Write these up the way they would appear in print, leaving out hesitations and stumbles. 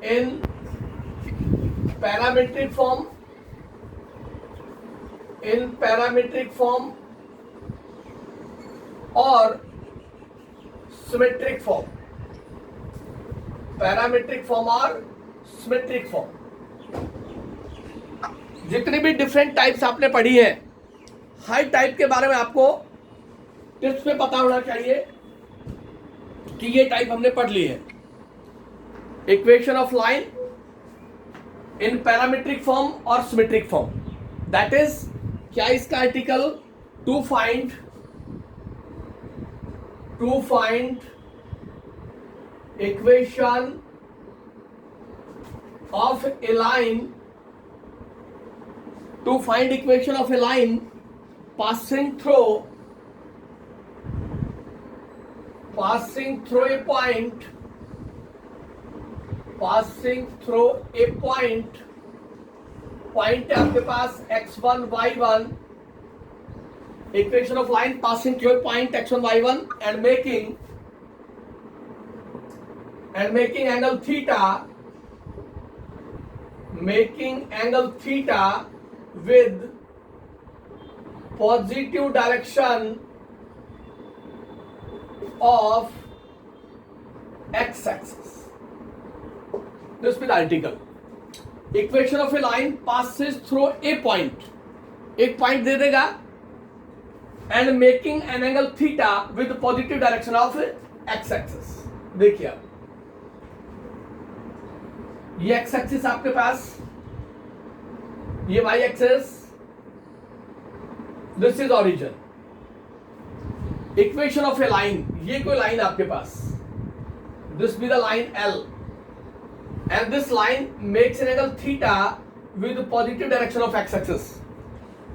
in parametric form, or symmetric form, parametric form और symmetric form. जितनी भी different types आपने पढ़ी है, हर टाइप के बारे में आपको टिप्स में पता होना चाहिए कि ये टाइप हमने पढ़ ली है। Equation of line in parametric form और सिमेट्रिक फॉर्म, दैट इज क्या इसका article to find equation of a line, to find equation of a line passing through a point, point है आपके पास x1 y1, equation of line passing through a point x1 y1 and making angle theta, with positive direction of x-axis. This is the article. Equation of a line passes through a point, एक point दे देगा, and making an angle theta with positive direction of x-axis. देखिए आप, ये x axis आपके पास, ये Y axis, this is origin. Equation of a line, ये कोई लाइन आपके पास, this be the line L, and this line makes an angle theta with positive direction of x axis.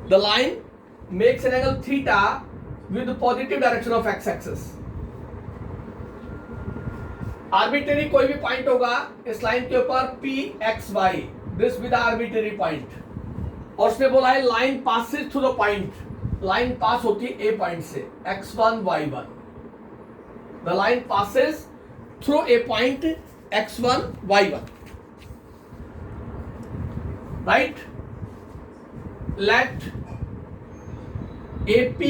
The line makes an angle theta with positive direction of x axis. Arbitrary कोई भी point होगा इस लाइन के ऊपर P X Y, this with arbitrary point, और उसने बोला है line passes through the point, line pass होती है ए पॉइंट से x1 y1, the line passes through a point x1 y1, right. Let AP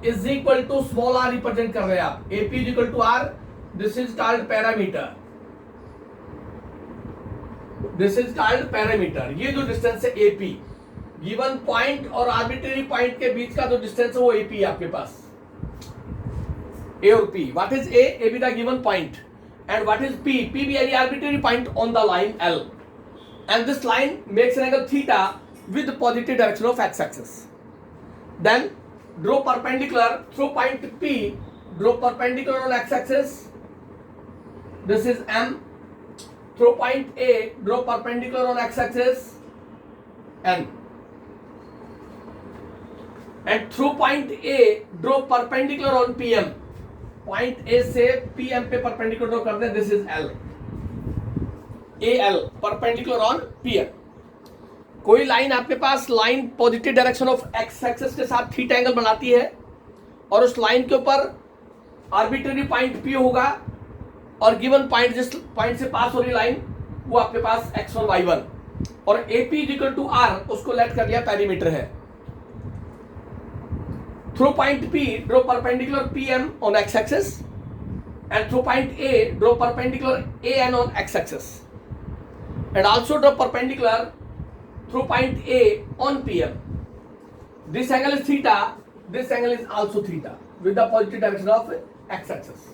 is equal to small r represent कर रहे हैं आप, AP is equal to r, this is called parameter, ये जो distance है AP, given point और arbitrary point के बीच का जो डिस्टेंस है वो AP है आपके पास, A और P। What is A? A be the given point, and what is P? P be any arbitrary point on the line L, and this line makes an angle theta with the positive direction of x-axis. Then draw perpendicular through point P, draw perpendicular on x-axis. This is M. Through point A, draw perpendicular on x-axis, N. And through point A, draw perpendicular on PM. Point A से PM पे perpendicular draw करते हैं. This is L. AL perpendicular on PM. कोई line आपके पास, line positive direction of x-axis के साथ theta angle बनाती है, और उस लाइन के ऊपर आर्बिट्रेरी पॉइंट P होगा, और गिवन पॉइंट, जिस पॉइंट से पास हो रही लाइन, वो आपके पास x1 y1, और AP is equal to r, उसको लेट कर लिया पेरीमीटर है। Through point P draw perpendicular PM on x axis, and through point A draw perpendicular AN on x axis, and also draw perpendicular through point A on PM. This angle is theta, this angle is also theta with the positive direction of x axis.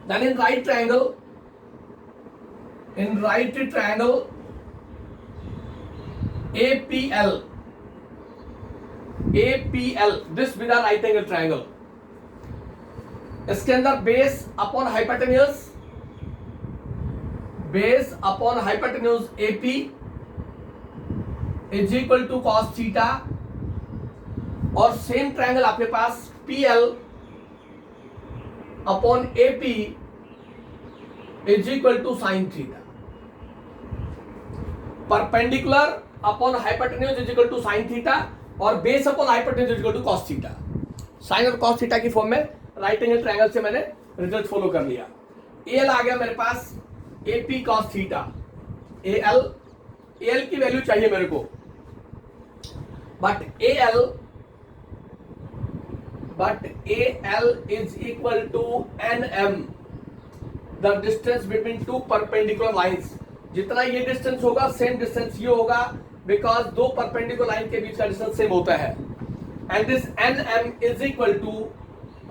Then in right triangle, APL, this with a right angle triangle, इसके अंदर base upon hypotenuse AP is equal to cos theta, और same triangle आपके पास PL upon AP is equal to sine theta, perpendicular upon hypotenuse is equal to sine theta, और base upon hypotenuse is equal to cos theta. Sine और cos theta की form में right angle triangle से मैंने result follow कर लिया। L आ गया मेरे पास AP cos थीटा, AL की वैल्यू चाहिए मेरे को, but AL is equal to NM, the distance between two perpendicular lines. जितना ये डिस्टेंस होगा सेम डिस्टेंस ये होगा, बिकॉज दो परपेंडिकुलर लाइन के बीच का डिस्टेंस सेम होता है। And this NM is equal to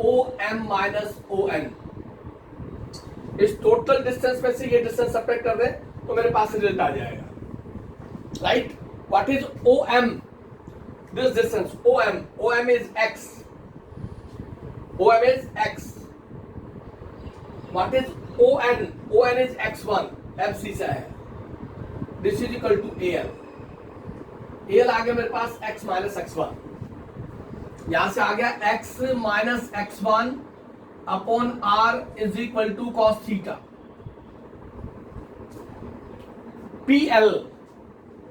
OM minus ON। इस टोटल डिस्टेंस में से ये डिस्टेंस सब्ट्रैक्ट कर दें तो मेरे पास रिजल्ट आ जाएगा, right. What is OM? This distance OM is X, OM is X. What is ON? ON is X1, FC से है। This is equal to AL। AL आ गया मेरे पास X माइनस X1, यहां से आ गया X minus X1 upon R is equal to cos theta.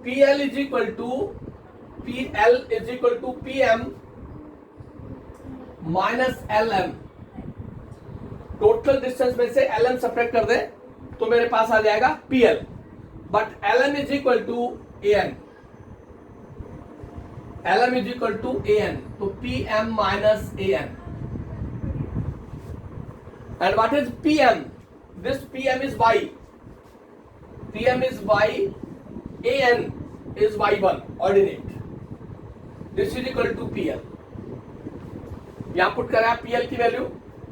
PL is equal to PM minus LM। Total distance में से LM सब्ट्रैक्ट कर दे तो मेरे पास आ जाएगा PL, but LM is equal to AN। LM is equal to AN, तो PM minus AN। And what is PM? This PM is Y, PM is Y, AN is Y1 ordinate. This is equal to PL। यहां put करा PL की value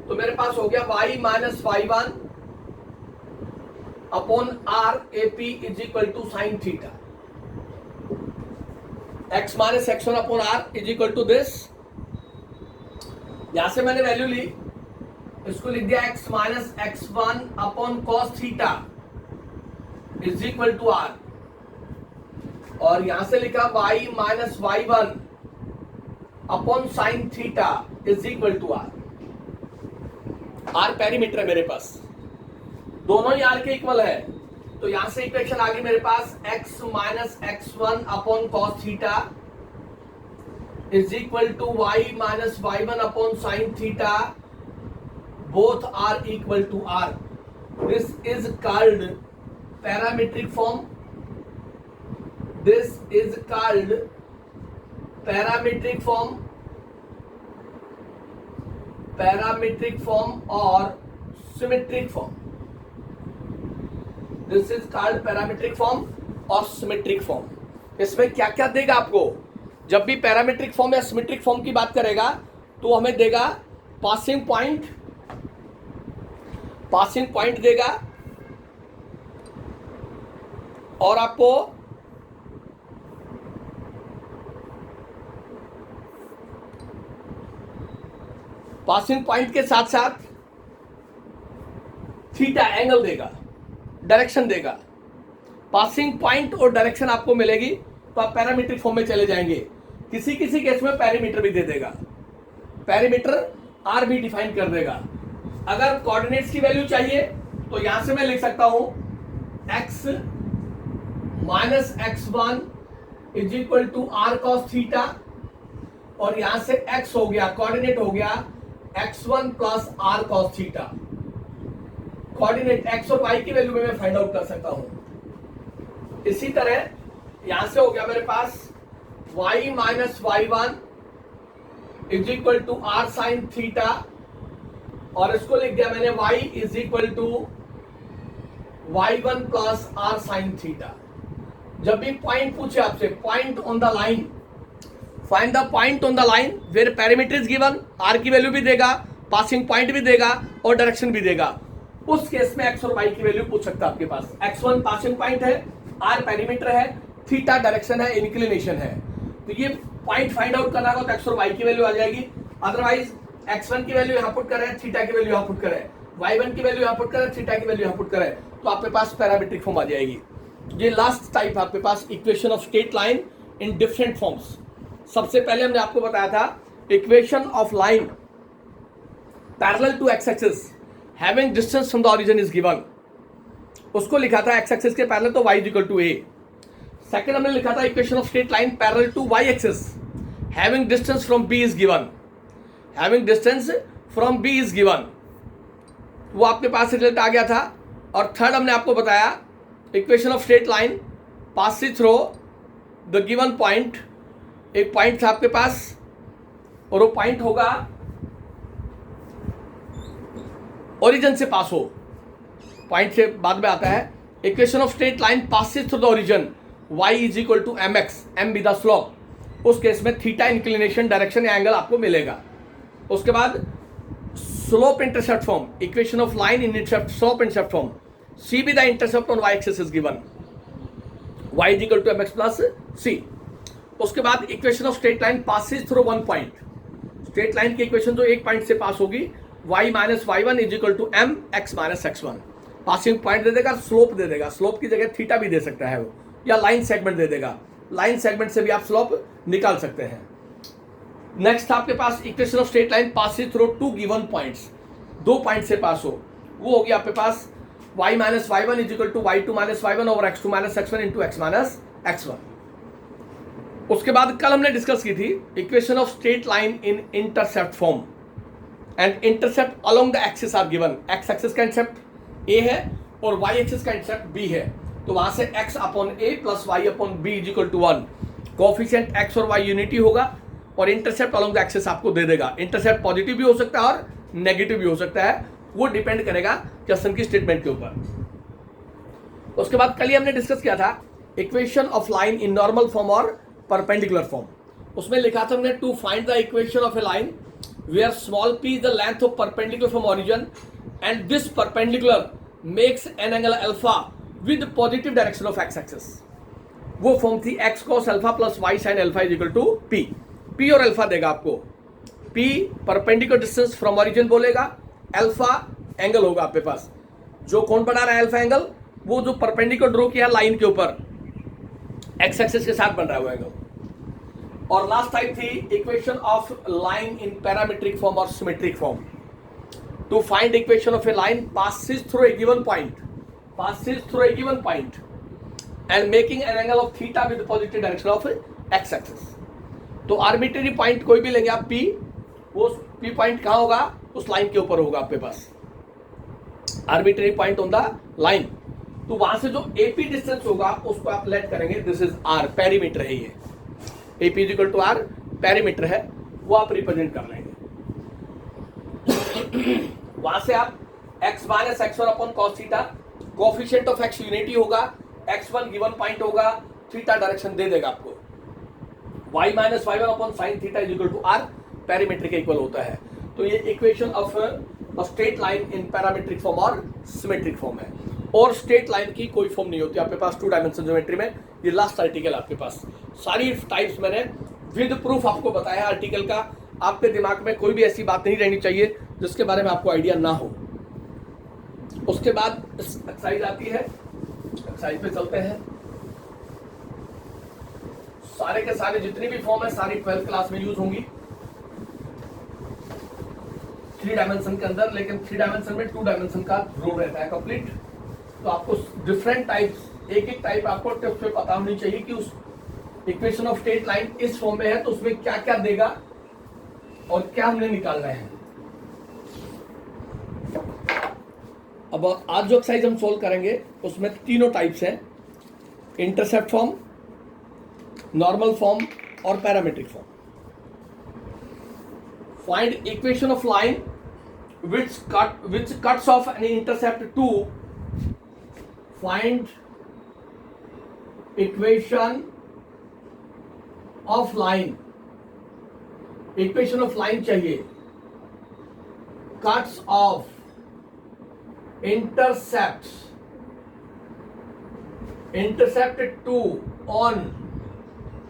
तो मेरे पास हो गया Y minus Y1 upon R AP is equal to sine theta. X minus X1 upon R is equal to this. यहां से मैंने वैल्यू ली, इसको लिख दिया X minus X1 upon cos theta is equal to R, और यहां से लिखा Y minus Y1 upon sine theta is equal to R। R parameter है मेरे पास, दोनों ही R के इक्वल है, तो यहां से इक्वेशन आ गई मेरे पास X minus X1 upon cos theta is equal to Y minus Y1 upon sine theta, both are equal to R। This is called parametric form. This is called parametric form और symmetric form. This is called parametric form और symmetric form. इसमें क्या क्या देगा आपको? जब भी parametric form या सिमेट्रिक फॉर्म की बात करेगा तो हमें देगा पासिंग पॉइंट देगा, और आपको पासिंग पॉइंट के साथ साथ थीटा एंगल देगा, डायरेक्शन देगा। पासिंग पॉइंट और डायरेक्शन आपको मिलेगी तो आप पैरामीट्रिक फॉर्म में चले जाएंगे। किसी किसी केस में पैरामीटर भी दे देगा, पैरामीटर आर भी डिफाइन कर देगा। अगर कोऑर्डिनेट्स की वैल्यू चाहिए तो यहां से मैं लिख सकता हूं x minus x1 is equal to r cos theta, और यहां से x हो गया, कोऑर्डिनेट हो गया x1 plus r cos theta. Coordinate x और y की वैल्यू में मैं फाइंड आउट कर सकता हूं। इसी तरह यहां से हो गया मेरे पास y minus y1 is equal to r sine theta, और इसको लिख दिया मैंने y is equal to y1 plus r sine theta. जब भी पॉइंट पूछे आपसे, point on the line, find the point on the line where parameter is given, r की वैल्यू भी देगा, पासिंग पॉइंट भी देगा और डायरेक्शन भी देगा। उस केस में x और y की वैल्यू पूछ सकता है आपके पास। x1 पासिंग पॉइंट है, r पैरामीटर है, थीटा डायरेक्शन है, इंक्लिनेशन है। तो ये पॉइंट फाइंड आउट करना होगा तो x और y की वैल्यू आ जाएगी। अदरवाइज x1 की वैल्यू यहां पुट करें, थीटा की वैल्यू यहां पुट करें, y1 की वैल्यू यहां पुट करें, थीटा की वैल्यू यहां पुट करें, तो आपके पास पैरामीट्रिक फॉर्म आ जाएगी। ये लास्ट टाइप आपके पास equation of straight line in different forms. सबसे पहले हमने आपको बताया था equation of line parallel to x axis having distance from the origin is given, उसको लिखा था एक्स एक्सिस के पैरेलल तो y is equal to a। Second हमने लिखा था equation of straight line parallel to y axis having distance from b is given, having distance from b is given, वो आपके पास रिजल्ट आ गया था और थर्ड हमने आपको बताया equation of straight line passing through the given point. एक पॉइंट था आपके पास और वो पॉइंट होगा ओरिजिन से पास हो, पॉइंट से बाद में आता है। Equation of straight line passing through the origin y is equal to m x, m be the slope. उस केस में थीटा इंक्लिनेशन डायरेक्शन या एंगल आपको मिलेगा। उसके बाद slope intercept form, equation of line in intercept slope intercept form, c be the intercept on y axis is given, y is equal to m x plus c. उसके बाद equation of straight line passes through one point, straight line की equation जो एक point से pass होगी y minus y one is equal to m x minus x one. Passing point दे देगा, slope दे देगा, स्लोप की जगह थीटा भी दे सकता है वो, या लाइन सेगमेंट दे देगा, लाइन सेगमेंट से भी आप स्लोप निकाल सकते हैं। नेक्स्ट आपके पास equation of straight line passes through two given points, दो पॉइंट से पास हो, वो होगी आपके पास y minus y one is equal to y two minus y one over x2 minus x1 into x minus x1। उसके बाद कल हमने डिस्कस की थी equation of straight line in intercept form and intercept along the axis are given. x axis का intercept a है और y axis का इंटरसेप्ट b है, तो वहां से x upon a plus y upon b is equal to 1। Coefficient x और y unity होगा और इंटरसेप्ट अलोंग द एक्सिस आपको दे देगा। इंटरसेप्ट पॉजिटिव भी हो सकता है और नेगेटिव भी हो सकता है, वो डिपेंड करेगा क्वेश्चन की स्टेटमेंट के ऊपर। उसके बाद कल ही हमने डिस्कस किया था equation of line in normal form और परपेंडिकुलर फॉर्म। उसमें लिखा था हमने to find the equation of a line where small p is the length of perpendicular from origin and this perpendicular makes an angle alpha with positive direction of x axis. वो form थी x cos alpha plus y sin alpha is equal to p। p और alpha देगा आपको, p perpendicular distance from origin बोलेगा, alpha angle होगा आपके पास। जो कौन बना रहा है अल्फा एंगल, वो जो परपेंडिकुलर ड्रॉ किया लाइन के ऊपर एक्स एक्सिस के साथ बन रहा है वो एंगल। और लास्ट टाइम थी equation of line in parametric form और symmetric form. To find equation of a line passes through a given point, passes through a given point and making an angle of theta with positive direction of x axis. तो arbitrary point कोई भी लेंगे आप p, वो p point कहाँ होगा, उस line के ऊपर होगा आपके पास, arbitrary point on the line. तो वहां से जो AP डिस्टेंस होगा उसको आप लेट करेंगे, दिस इज r, पेरीमीटर है ये, AP is equal to r, parameter है, वो आप रिप्रेजेंट कर लेंगे। वहां से आप x minus x one upon cos theta, coefficient of x unity होगा, x1 गिवन पॉइंट होगा, थीटा डायरेक्शन दे देगा आपको, y minus y one upon sine theta is equal to r, parameter के इक्वल होता है। तो ये equation of straight line in parametric form और सिमेट्रिक फॉर्म है। और स्ट्रेट लाइन की कोई फॉर्म नहीं होती आपके पास टू डायमेंशन ज्योमेट्री में। ये लास्ट आर्टिकल आपके पास, सारी टाइप्स मैंने विद प्रूफ आपको बताया आर्टिकल का। आपके दिमाग में कोई भी ऐसी बात नहीं रहनी चाहिए जिसके बारे में आपको आइडिया ना हो। उसके बाद एक्सरसाइज आती है, एक्सरसाइज पे चलते हैं। सारे के सारे जितनी भी फॉर्म है सारी 12th क्लास में यूज होंगी 3 डायमेंशन के अंदर, लेकिन 3 डायमेंशन में 2 डायमेंशन का रोल रहता है कंप्लीट। तो आपको डिफरेंट टाइप्स, एक एक टाइप आपको टिप्स पे पता होनी चाहिए कि उस इक्वेशन ऑफ स्ट्रेट लाइन इस फॉर्म में है तो उसमें क्या क्या देगा और क्या हमने निकालना है। अब आज जो एक्सरसाइज हम सोल्व करेंगे उसमें तीनों टाइप्स हैं, इंटरसेप्ट फॉर्म, नॉर्मल फॉर्म और parametric form. Find equation of line which cuts off an intercept to find equation of line, equation of line चाहिए, cuts off intercept to on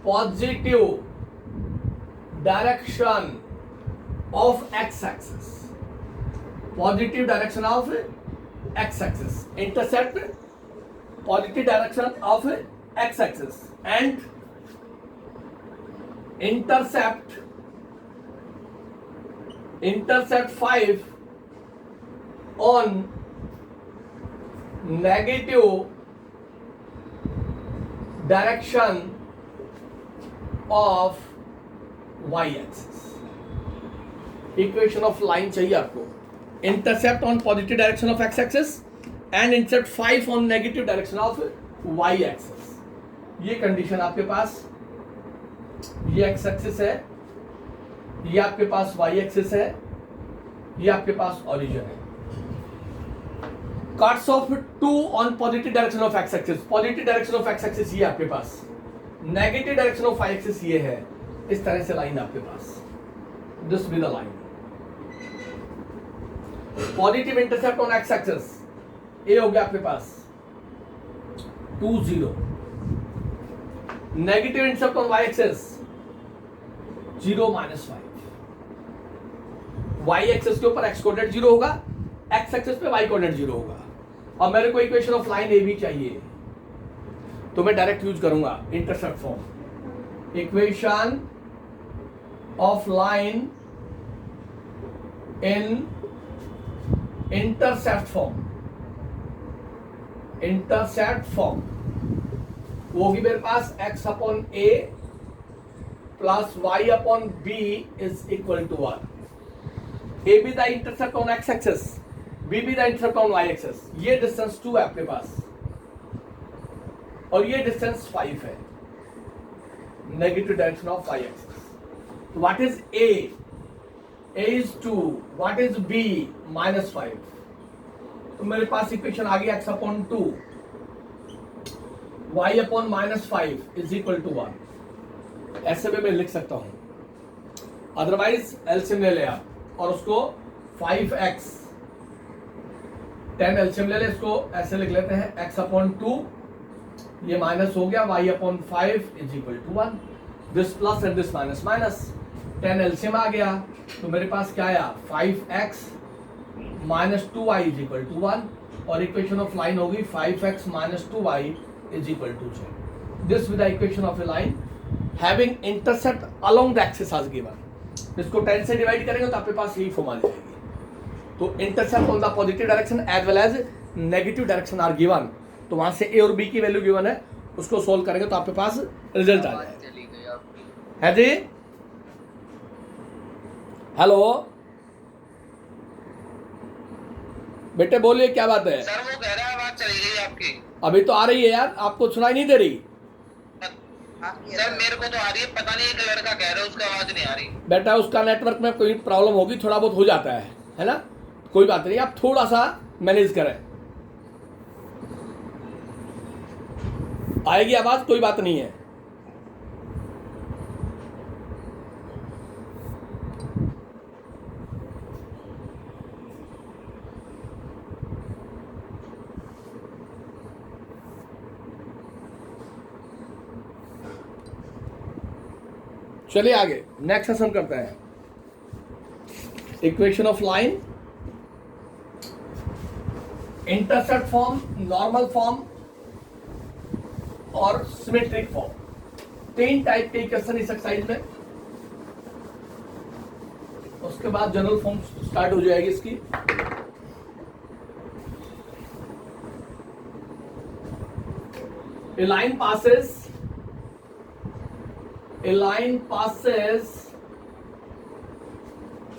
positive direction of x axis, positive direction of x axis, intercept positive direction of x axis and intercept 5 on negative direction of y axis। Equation of line चाहिए आपको, intercept on positive direction of x axis and intercept 5 on negative direction of y axis. ये condition आपके पास, ये x axis है, ये आपके पास Y axis है, ये आपके पास ओरिजिन है। Cuts off 2 on positive direction of x axis. Positive direction of x axis ये आपके पास, negative direction of y axis ये है। इस तरह से लाइन आपके पास, this be the line. Positive intercept on x axis a हो गया आपके पास 2 0, negative intercept on y axis 0 -5। Y axis के ऊपर एक्स कोऑर्डिनेट 0 होगा, एक्स एक्सिस पे वाई कोऑर्डिनेट 0 होगा। और मेरे को इक्वेशन ऑफ लाइन ए भी चाहिए, तो मैं डायरेक्ट यूज करूंगा intercept form. Equation of line in intercept form, intercept form वो होगी मेरे पास x upon a plus y upon b is equal to 1। a be the intercept on x axis, b be the intercept on y axis। ये distance 2 है आपके पास और ये डिस्टेंस 5 है, negative direction of y axis। What is a? a is 2, what is b? -5। तो मेरे पास इक्वेशन आ गई x upon 2 y upon -5 is equal to 1। ऐसे में मैं लिख सकता हूं, अदरवाइज एलसीएम ले ले आप और उसको 5x 10 एलसीएम ले ले, इसको ऐसे लिख लेते हैं x अपॉन 2, ये माइनस हो गया, y upon 5 is equal to 1। This plus and this minus minus, 10 LCM आ गया तो मेरे पास क्या आया 5x minus 2y is equal to 1 और इक्वेशन ऑफ लाइन होगी 5x minus 2y is equal to 0। This with the equation of a line having intercept along the axis as given. इसको 10 से डिवाइड करेंगे तो आपके पास यही फॉर्म आ जाएगी। तो intercept on the positive direction as well as negative direction are given. तो वहां से ए और बी की वैल्यू गिवन है, उसको सोल्व करेंगे तो आपके पास रिजल्ट आ जाएगा। है जी? हेलो बेटे बोलिए, क्या बात है? सर वो कह रहा है आवाज चली गई आपकी। अभी तो आ रही है यार, आपको सुनाई नहीं दे रही? सर मेरे को तो आ रही है, पता नहीं एक लड़का कह रहा है उसका आवाज नहीं आ रही। बेटा उसका नेटवर्क में कोई प्रॉब्लम होगी, थोड़ा बहुत हो जाता है ना, कोई बात नहीं, आप थोड़ा सा मैनेज करें, आएगी आवाज, कोई बात नहीं है। चलिए आगे नेक्स्ट सेशन करते हैं। Equation of line, intercept form, normal form और सिमेट्रिक फॉर्म, 3 टाइप के इक्वेशन इस एक्सरसाइज में। उसके बाद जनरल फॉर्म स्टार्ट हो जाएगी इसकी। A line passes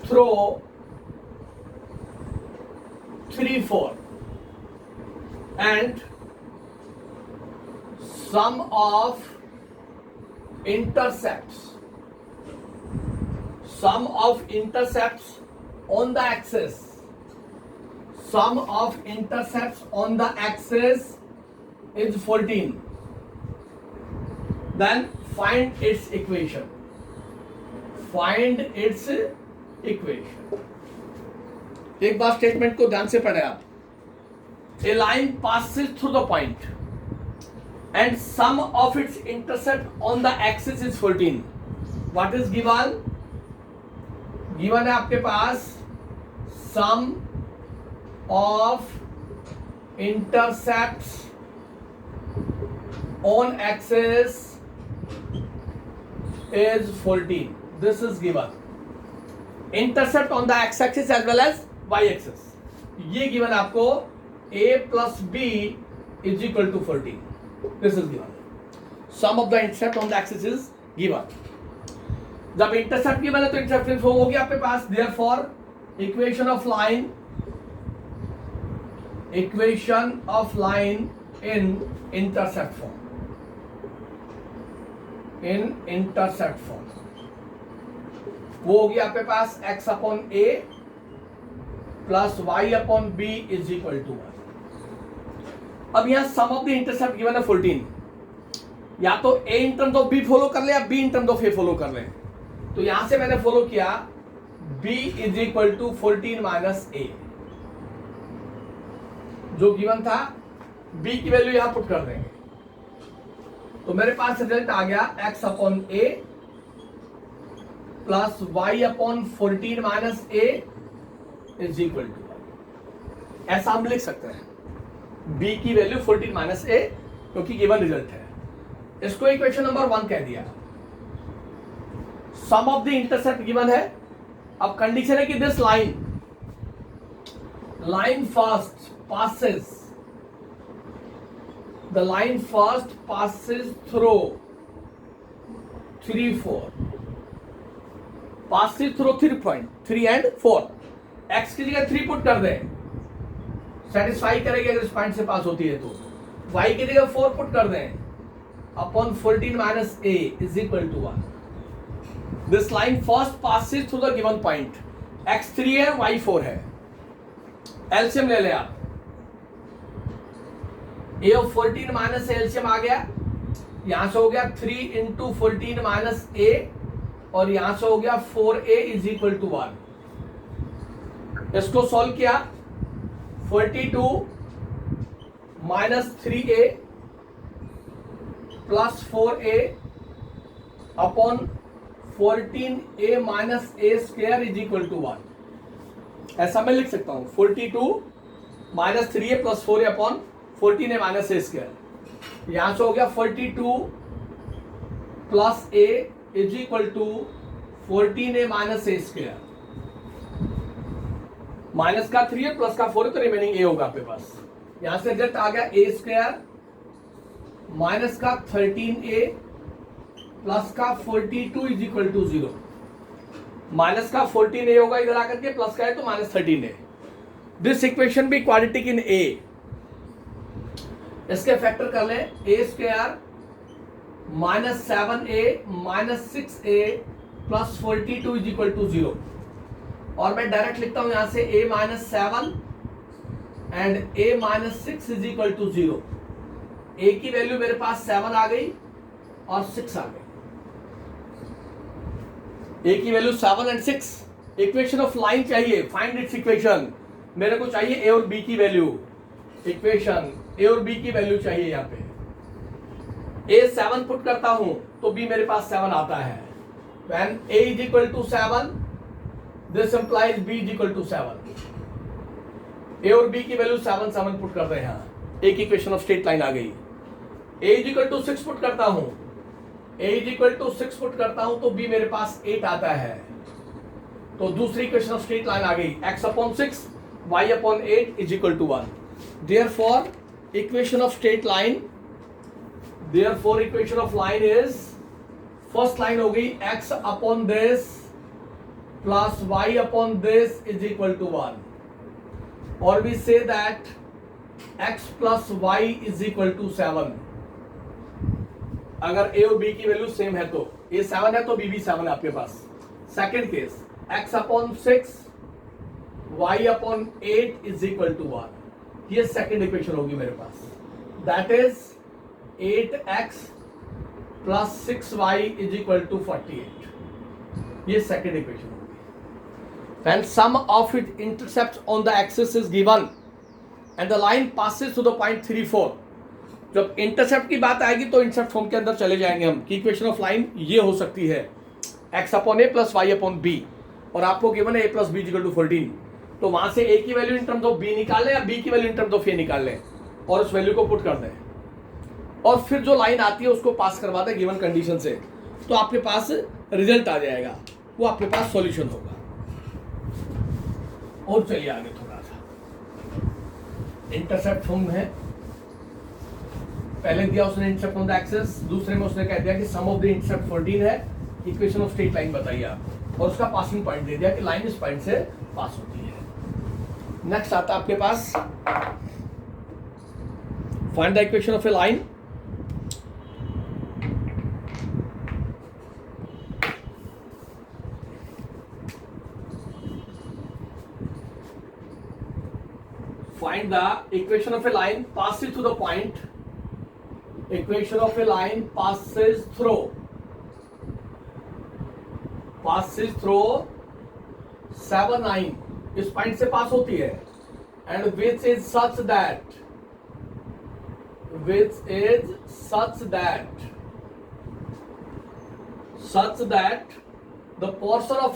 through 3 4 and sum of intercepts on the axis, sum of intercepts on the axis is 14. Then find its equation. एक बार स्टेटमेंट को ध्यान से पढ़े आप। A line passes through the point and sum of its intercept on the axis is 14. What is given? Given है आपके पास sum of intercepts on axis is 14. This is given. Intercept on the x-axis as well as y-axis. ये given आपको a plus b is equal to 14. This is given. Sum of the intercept on the axis is given. जब intercept given है तो intercept होगी आपके पास. Therefore, equation of line equation of line in intercept form, in intercept form वो होगी आपके पास x upon a plus y upon b is equal to 1। अब यहां sum of the intercept given है 14, या तो a in terms of b follow कर ले या b in terms of a follow कर ले। तो यहां से मैंने फॉलो किया b is equal to 14 minus a, जो गिवन था b की वैल्यू यहां पुट कर देंगे, तो मेरे पास रिजल्ट आ गया x upon a plus y upon 14 minus a is equal to, ऐसा हम लिख सकते हैं b की वैल्यू 14 माइनस a, क्योंकि गिवन रिजल्ट है। इसको इक्वेशन नंबर 1 कह दिया। Sum of the intercept given है। अब कंडीशन है कि this line first passes, the line first passes through 3, 4, passes through 3 point, 3 and 4, x की जगह 3 पुट कर दें, सेटिस्फाई करेगी अगर इस पॉइंट से पास होती है तो। y की जगह 4 पुट कर दें, upon 14 minus a is equal to 1। This line first passes through the given point, x 3 है, y 4 है। एलसीएम ले ले आप, ए ऑफ 14 माइनस एलसीएम आ गया, यहां से हो गया 3 इंटू 14 माइनस ए, और यहां से हो गया 4a इज इक्वल टू 1। इसको सॉल्व किया, 42 minus 3a plus 4a upon 14a minus a square is equal to 1। ऐसा मैं लिख सकता हूं, 42 minus 3a plus 4a upon 14a minus a square. यहां से हो गया 42 plus a is equal to 14a minus a square. Minus का 3 है, प्लस का 4 है, तो रिमेनिंग a होगा आपके पास। यहां से रिजल्ट आ गया a स्क्वायर माइनस का 13a प्लस का 42 इज इक्वल टू 0। माइनस का 14a होगा इधर आकर के, प्लस का है तो माइनस 13a। दिस इक्वेशन भी क्वाड्रेटिक इन a। इसके फैक्टर कर ले, a square minus 7a minus 6a plus 42 is equal to 0। और मैं डायरेक्ट लिखता हूं यहां से a minus 7 and a minus 6 is equal to 0। a की वैल्यू मेरे पास 7 आ गई और 6 आ गई। a की value 7 and 6। Equation of line चाहिए, फाइंड इट्स इक्वेशन। मेरे को चाहिए a और b की वैल्यू, इक्वेशन a और b की वैल्यू चाहिए। यहाँ पे a 7 पुट करता हूं तो b मेरे पास 7 आता है। When a is equal to 7, this implies b is equal to 7। a और b की वैल्यू 7 7 पुट कर रहे हैं, यहाँ एक इक्वेशन ऑफ स्ट्रेट लाइन आ गई। a is equal to 6 put करता हूं, a is equal to 6 put करता हूं तो b मेरे पास 8 आता है। तो दूसरी इक्वेशन ऑफ स्ट्रेट लाइन आ गई, x upon 6 y upon 8 is equal to 1। Therefore, equation of straight line, therefore equation of line is, first line हो गई x upon this plus y upon this is equal to 1, or we say that x plus y is equal to 7। अगर a और b की value same है तो a 7 है तो b भी 7 है आपके पास। Second case, x upon 6 y upon 8 is equal to 1। ये सेकेंड इक्वेशन होगी मेरे पास, that is 8x plus 6y is equal to 48। ये सेकेंड इक्वेशन होगी। When sum of its intercepts on the axis is given and the line passes to the point 3, 4। जब intercept की बात आएगी तो इंटरसेप्ट फॉर्म के अंदर चले जाएंगे हम कि इक्वेशन ऑफ लाइन ये हो सकती है, x upon a plus y upon b, और आपको गिवन है a plus b equal to 14। तो वहां से a की value in terms of b निकाल लें या b की value in terms of a निकाल लें और उस वैल्यू को पुट कर दें, और फिर जो लाइन आती है उसको पास करवा दें गिवन कंडीशन से, तो आपके पास रिजल्ट आ जाएगा, वो आपके पास सॉल्यूशन होगा। और चलिए आगे थोड़ा सा, इंटरसेप्ट फॉर्म है, पहले दिया उसने इंटरसेप्ट ऑन द एक्सिस, दूसरे में उसने कह दिया कि सम ऑफ द इंटरसेप्ट 14 है, इक्वेशन ऑफ स्ट्रेट लाइन बताइए आप, और उसका पासिंग पॉइंट दे दिया कि लाइन इस पॉइंट से पास होती है। नेक्स्ट आता है आपके पास Find the equation of a line. Find the equation of a line passes through the point. Equation of a line passes through 7 9 इस पॉइंट से पास होती है, and which is such that the portion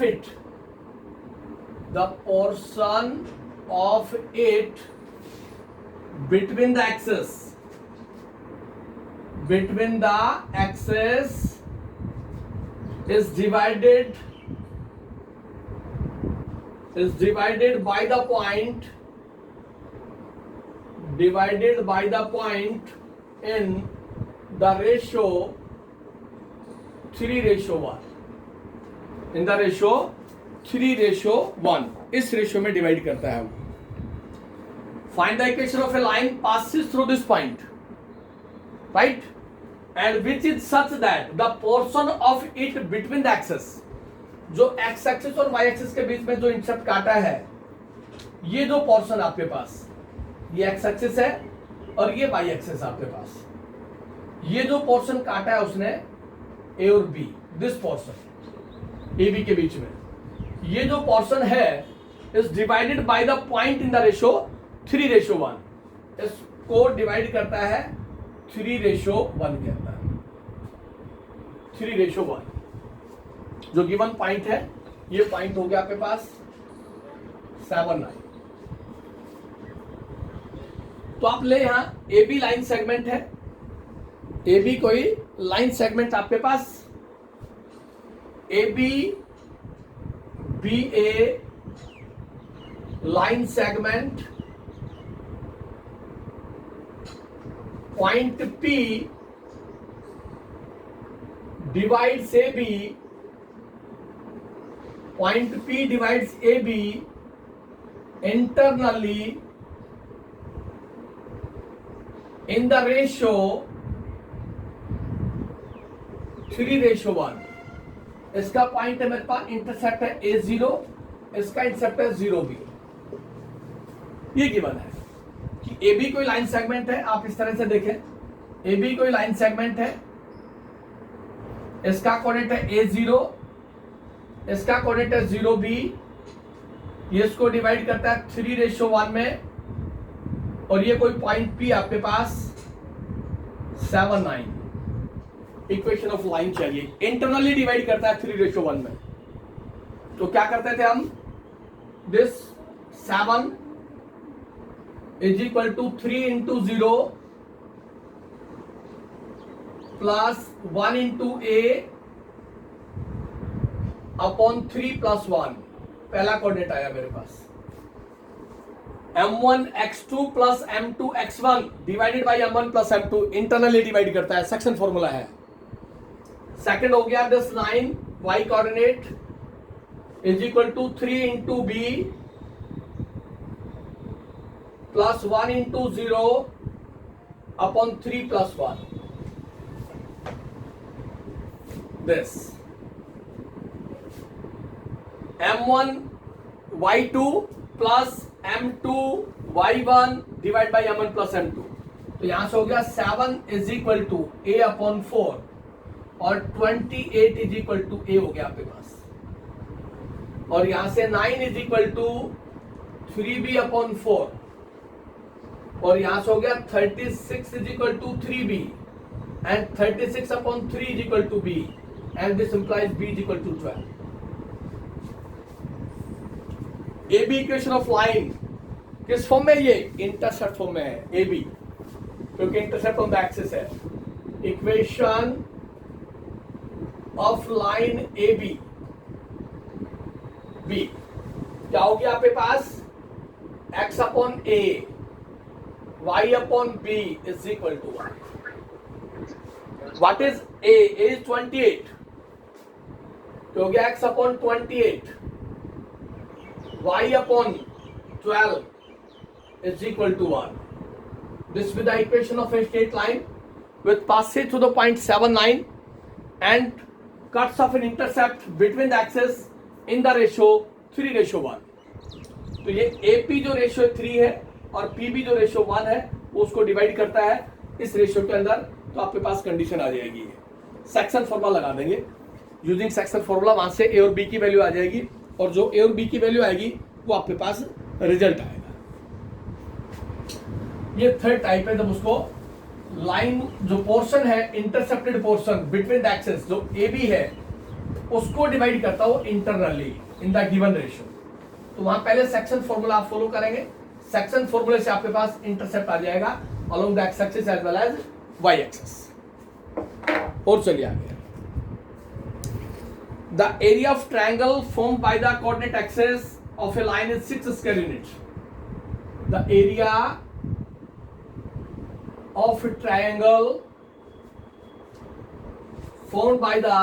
of it between the axes is divided by the point in the ratio 3:1. in the ratio 3:1 इस ratio में divide करता है वो. Find the equation of a line passes through this point, right? And which is such that the portion of it between the axes, जो x axis और y axis के बीच में जो इंटरसेप्ट काटा है, ये जो पोर्शन आपके पास, ये x एक्सिस है और ये y एक्सिस आपके पास, ये जो पोर्शन काटा है उसने a और b, this portion a b के बीच में, ये जो पोर्शन है is divided by the point in the ratio 3:1. इसको डिवाइड करता है 3:1 के अंदर. 3:1 जो गिवन पॉइंट है, ये पॉइंट हो गया आपके पास 7 9. तो आप ले यहां ए बी लाइन सेगमेंट है, ए बी कोई लाइन सेगमेंट आपके पास, a b b a line segment, point P divides AB, point P divides AB internally in the ratio 3:1. इसका पॉइंट है मेरे पास, इंटरसेप्ट है A0, इसका इंटरसेप्ट है 0B. ये गिवन है कि ए बी कोई लाइन सेगमेंट है. आप इस तरह से देखें, ए बी कोई लाइन सेगमेंट है, इसका कोऑर्डिनेट है A0, इसका कोऑर्डिनेट है 0B, ये इसको डिवाइड करता है 3:1 में, और ये कोई पॉइंट P आपके पास 7 9. इक्वेशन ऑफ लाइन चाहिए, इंटरनली डिवाइड करता है 3:1 में. तो क्या करते थे हम, this 7 is equal to 3 into 0 plus 1 into A upon 3 plus 1. पहला कोऑर्डिनेट आया मेरे पास, m1 x2 plus m2 x1 divided by m1 plus m2. Internally divide करता है, सेक्शन फॉर्मूला है. सेकंड हो गया this 9 y coordinate is equal to 3 into B plus 1 into 0 upon 3 plus 1. This m1 y2 plus m2 y1 divided by m1 plus m2. तो यहां से हो गया 7 is equal to a upon 4 और 28 is equal to a हो गया आपके पास, और यहां से 9 is equal to 3b upon 4, और यहां से हो गया 36 is equal to 3b and 36 upon 3 is equal to b, and this implies b is equal to 12. AB equation of line किस फॉर्म में, ये इंटरसेप्ट फॉर्म में है AB, क्योंकि इंटरसेप्ट ऑन द एक्सिस है. Equation of line AB B क्या होगी आपके पास, x upon A y upon b is equal to 1. What is A? A is 28. तो हो गया x upon 28, y upon 12 is equal to 1. This will be the equation of a straight line with passage through the point 7, 9 and cuts of an intercept between the axes in the ratio 3:1. तो ये AP जो ratio 3 है और PB जो ratio 1 है वो उसको divide करता है इस रेशियो के अंदर, तो आपके पास कंडीशन आ जाएगी। सेक्शन फॉर्मूला लगा देंगे यूजिंग सेक्शन फॉर्मूला, वहां से A और B की वैल्यू आ जाएगी और जो A और B की वैल्यू आएगी वो आपके पास रिजल्ट आएगा। ये थर्ड टाइप है, जब उसको लाइन जो पोर्शन है intercepted portion between the axes जो AB है उसको डिवाइड करता हो internally in the given ratio. तो वहां पहले सेक्शन फॉर्मूला आप फॉलो करेंगे। सेक्शन फॉर्मूले से आपके पास इंटरसेप्ट आ जाएगा along the x axis as well as y axis. और चलिए आगे, the area of triangle formed by the coordinate axis of a line is 6 square unit. The area of a triangle formed by the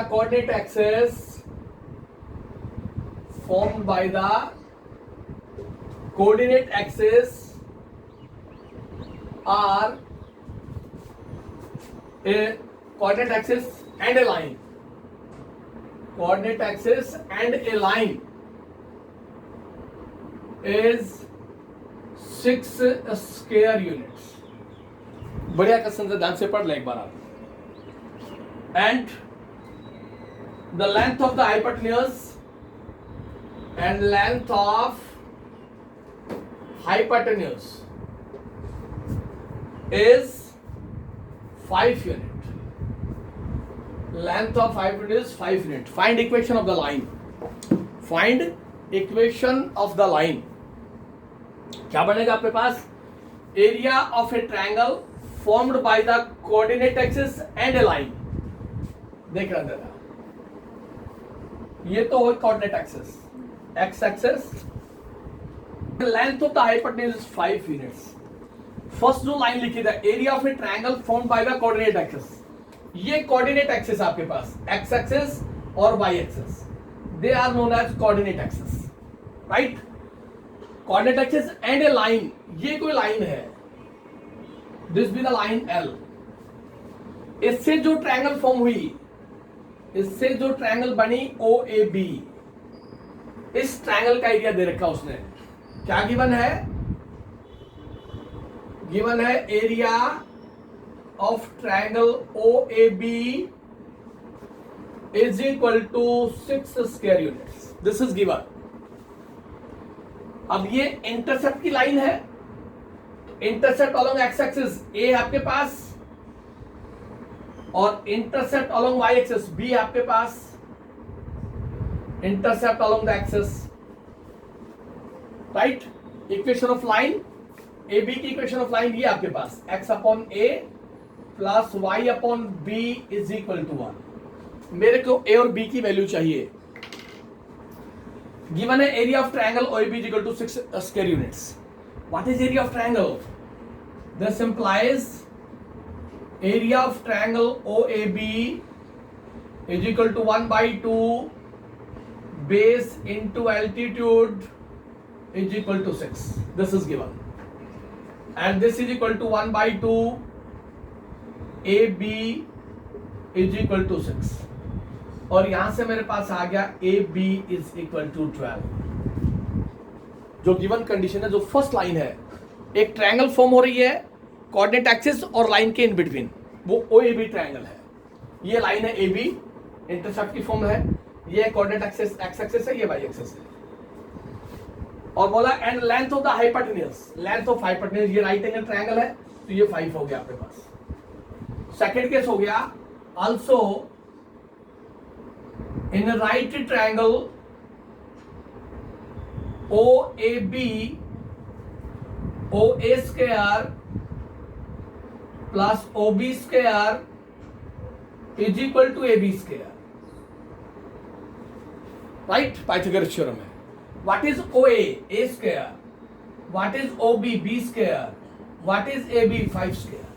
coordinate axis are a coordinate axis and a line. Coordinate axis and a line is 6 square units. बढ़िया question से ध्यान से पढ़ ले एक बार आप। And the length of the hypotenuse and length of hypotenuse is 5 unit. Length of hypotenuse 5 unit. Find equation of the line. Find equation of the line. क्या बनेगा आपके पास? Area of a triangle formed by the coordinate axis and a line. देख रहे हैं, ये तो coordinate axis x axis, length of the hypotenuse is 5 units. First जो लाइन लिखी था, area of a triangle formed by the coordinate axis, ये coordinate axis आपके पास एक्स एक्सिस और y axis, they are known as coordinate axis, right. Coordinate axis and a line, ये कोई line है, this be the line L। इससे जो triangle form हुई, इससे जो ट्रायंगल बनी OAB, इस ट्रायंगल का एरिया दे रखा उसने। क्या गिवन है? गिवन है area of triangle OAB is equal to 6 square units. This is given. अब ये इंटरसेप्ट की लाइन है, intercept along x axis a आपके पास और intercept along y axis b आपके पास, intercept along the axis, right. Equation of line a b की इक्वेशन ऑफ लाइन ये आपके पास x upon a plus y upon b is equal to 1। मेरे को ए और बी की वैल्यू चाहिए। Given an area of triangle OAB is equal to 6 square units. What is area of triangle? This implies area of triangle OAB is equal to 1/2 base into altitude is equal to 6. This is given. And this is equal to 1/2 AB is equal to 6. और यहां से मेरे पास आ गया AB is equal to 12। जो given condition है, जो फर्स्ट लाइन है, एक ट्रायंगल फॉर्म हो रही है कोऑर्डिनेट एक्सिस और लाइन के इन बिटवीन, वो OAB ट्रायंगल है। ये लाइन है AB, इंटरसेप्ट की फॉर्म है, ये कोऑर्डिनेट एक्सिस एक्स एक्सिस है, ये वाई एक्सिस है। और बोला and length of the hypotenuse, length of hypotenuse, ये राइट एंगल ट्रायंगल है तो ये 5 हो गया आपके पास। सेकंड केस हो गया also in a right triangle OAB, OA square plus OB square is equal to AB square, right? Pythagoras theorem है। What is OA? A square. What is OB? B square. What is AB? 5 square।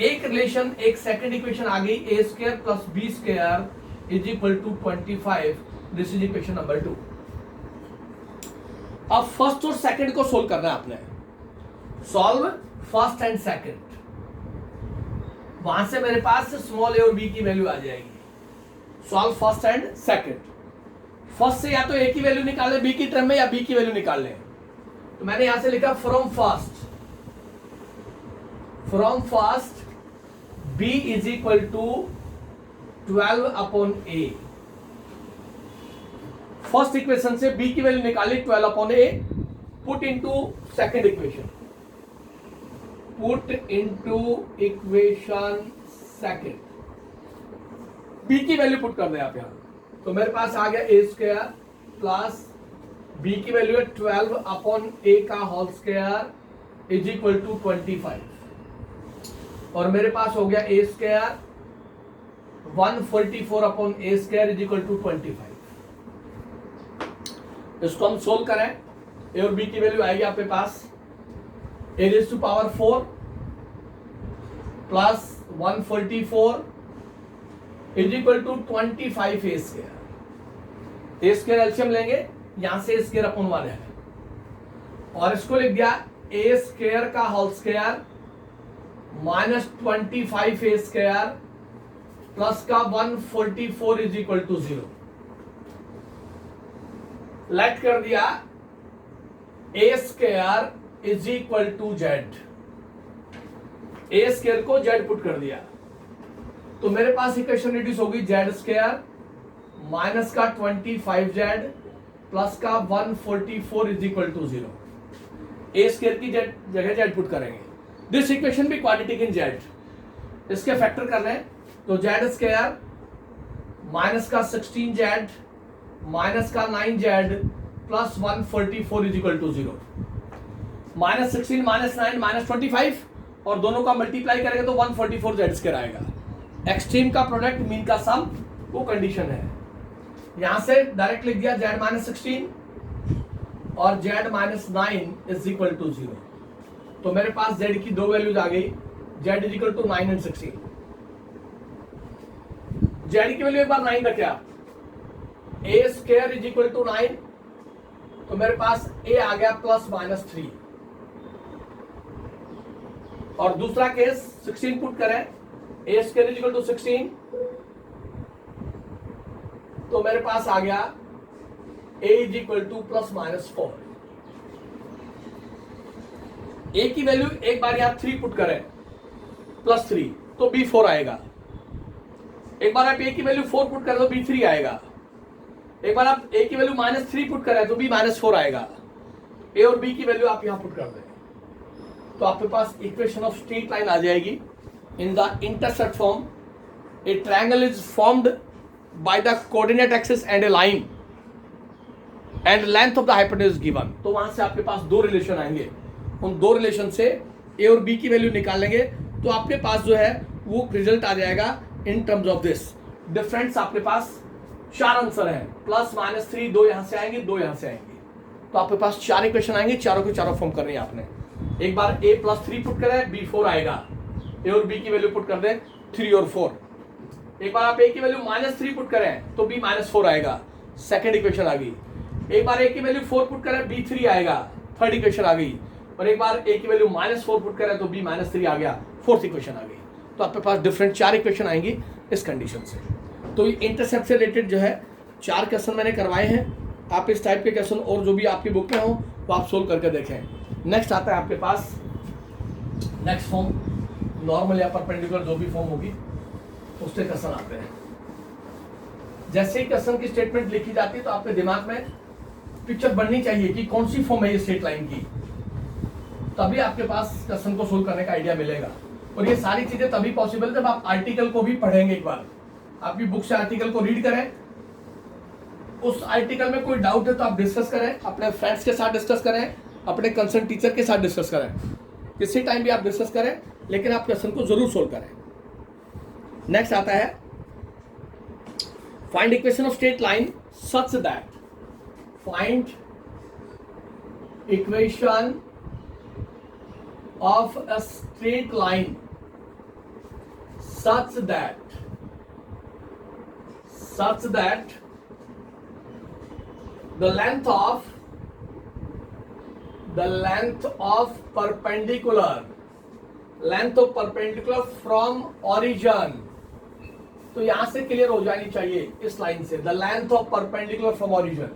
एक relation, एक second equation आ गई, A square plus B square is equal to 25. This is equation number 2. अब first और second को solve करना है आपने। सॉल्व फर्स्ट एंड सेकंड, वहां से मेरे पास स्मॉल ए और बी की वैल्यू आ जाएगी। Solve first and second. First से या तो ए की वैल्यू निकाल ले बी की टर्म में, या बी की वैल्यू निकाल ले। तो मैंने यहां से लिखा from first b is equal to 12 upon a. First equation से b की वैल्यू निकाली 12 upon a, put into second equation, put into equation second, b की वैल्यू पुट कर दे आप यहां। तो मेरे पास आ गया ए स्क्वायर प्लस बी की वैल्यू है 12 अपॉन ए का whole square is equal to 25, और मेरे पास हो गया a square 144 upon A square is equal to 25। इसको हम सोल्व करें, ए और बी की वैल्यू आएगी आपके पास a raise to power 4 plus 144 is equal to 25 a square. A square LCM लेंगे, यहां से स्क्वायर अपॉन 1 है, और इसको लिख दिया ए स्क्वायर का whole square minus 25 a square plus का 144 इज इक्वल टू 0। लेट कर दिया a square is equal to z, a square को जेड पुट कर दिया। तो मेरे पास इक्वेशन रिड्यूस होगी जेड स्क्वायर माइनस का 25 जेड प्लस का 144 is equal to 0। A square की जगह जेड पुट करेंगे। दिस इक्वेशन भी क्वाड्रेटिक इन जेड, इसके फैक्टर कर रहे हैं। तो जेड स्क्वायर माइनस का 16 जेड माइनस का 9 z plus 144 is equal to 0। Minus 16 minus 9 minus 25, और दोनों का मल्टीप्लाई करेंगे तो 144 जेड स्क्वायर आएगा। एक्सट्रीम का प्रोडक्ट मीन का सम, वो कंडीशन है। यहां से डायरेक्ट लिख दिया जेड माइनस 16 और z minus 9 is equal to 0। तो मेरे पास जेड की दो वैल्यूज आ गई, z is equal to 9 and 16। Z की वैल्यू एक बार 9 रखे आप, a square is equal to 9, तो मेरे पास ए आ गया प्लस माइनस 3। और दूसरा केस 16 पुट करें, a square is equal to 16, तो मेरे पास आ गया a is equal to plus minus 4। A की वैल्यू एक बार यहां 3 पुट करें प्लस 3, तो बी 4 आएगा। एक बार आप ए की वैल्यू 4 पुट करें तो बी 3 आएगा। एक बार आप ए की वैल्यू माइनस 3 पुट करें तो बी माइनस 4 आएगा। ए और बी की वैल्यू आप यहां पुट कर दें, तो आपके पास इक्वेशन ऑफ स्ट्रेट लाइन आ जाएगी in the intersect form. A triangle is formed by the coordinate axis and a line and length of the hypotenuse given। तो वहां से आपके पास दो रिलेशन आएंगे, उन दो रिलेशन से ए और बी की वैल्यू निकाल लेंगे, तो आपके पास जो है वो रिजल्ट आ जाएगा इन टर्म्स ऑफ दिस डिफरेंस। आपके पास 4 आंसर है, प्लस माइनस 3, 2 यहां से आएंगे, 2 यहां से आएंगे, तो आपके पास 4 इक्वेशन आएंगे। चारों के चारों फॉर्म करनी है आपने। एक बार ए प्लस 3 पुट करें, बी 4 आएगा। ए और बी की वैल्यू पुट कर दें 3 और 4। एक बार आप ए की वैल्यू माइनस 3 पुट करें तो बी माइनस 4 आएगा, सेकेंड इक्वेशन आ गई। एक बार ए की वैल्यू 4 पुट करें, बी 3 आएगा, थर्ड इक्वेशन आ गई। और एक बार ए की वैल्यू माइनस 4 पुट करें तो बी माइनस 3 आ गया, फोर्थ इक्वेशन आ गई। तो आपके पास डिफरेंट 4 इक्वेशन आएंगी इस कंडीशन से। तो इंटरसेप्ट से रिलेटेड जो है 4 क्वेश्चन मैंने करवाए हैं। आप इस टाइप के क्वेश्चन और जो भी आपकी बुक में हो वो आप सोल्व करके देखें। नेक्स्ट आता है आपके पास नेक्स्ट फॉर्म, नॉर्मल या परपेंडिकुलर जो भी फॉर्म होगी उससे क्वेश्चन आते हैं। जैसे ही क्वेश्चन की स्टेटमेंट लिखी जाती है तो आपके दिमाग में पिक्चर बननी चाहिए कि कौन सी फॉर्म है ये स्ट्रेट लाइन की, तभी आपके पास क्वेश्चन को सोल्व करने का आइडिया मिलेगा। और ये सारी चीजें तभी पॉसिबल जब आप आर्टिकल को भी पढ़ेंगे। एक बार आपकी बुक से आर्टिकल को रीड करें, उस आर्टिकल में कोई डाउट है तो आप डिस्कस करें, अपने फ्रेंड्स के साथ डिस्कस करें, अपने कंसर्न टीचर के साथ डिस्कस करें, किसी टाइम भी आप डिस्कस करें, लेकिन आप क्वेश्चन को जरूर सोल्व करें। नेक्स्ट आता है find equation of straight line such that, find equation of a straight line such that the length of the length of perpendicular from origin. तो यहां से क्लियर हो जानी चाहिए इस लाइन से, the length of perpendicular from origin,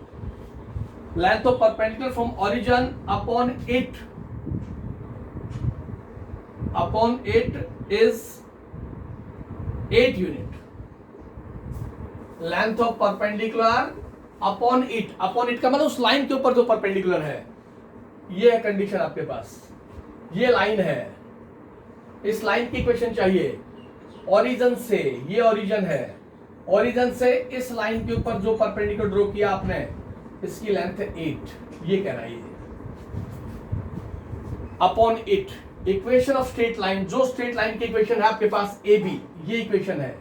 length of perpendicular from origin upon it is 8 unit. Length of perpendicular upon it का मतलब उस लाइन के ऊपर जो परपेंडिकुलर है. ये है कंडीशन आपके पास, ये लाइन है, इस लाइन की इक्वेशन चाहिए. ओरिजिन से, ये ओरिजिन है, ओरिजिन से इस लाइन के ऊपर जो परपेंडिकुलर ड्रॉ किया आपने, इसकी लेंथ है 8. ये कह रहा है ये upon it. Equation of straight line, जो स्ट्रेट लाइन की इक्वेशन है आपके पास ए बी, ये इक्वेशन है.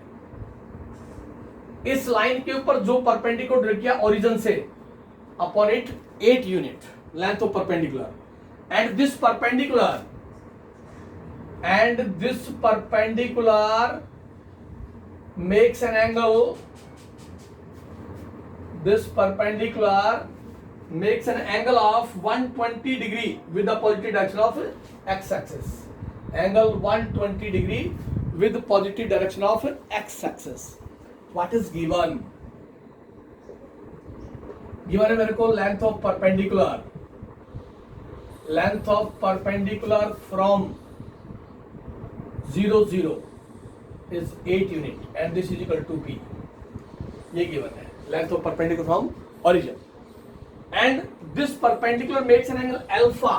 इस लाइन के ऊपर जो परपेंडिकुलर ड्रॉ किया ओरिजिन से, upon it 8 unit length of perpendicular. And this perpendicular makes an angle, this perpendicular makes an angle of 120 degree with the positive direction of x-axis. Angle 120 degree with the positive direction of x-axis. What is given? Given है मेरे को length of perpendicular from 0 0 is 8 unit and this is equal to p. ये given है, length of perpendicular from origin, and this perpendicular makes an angle alpha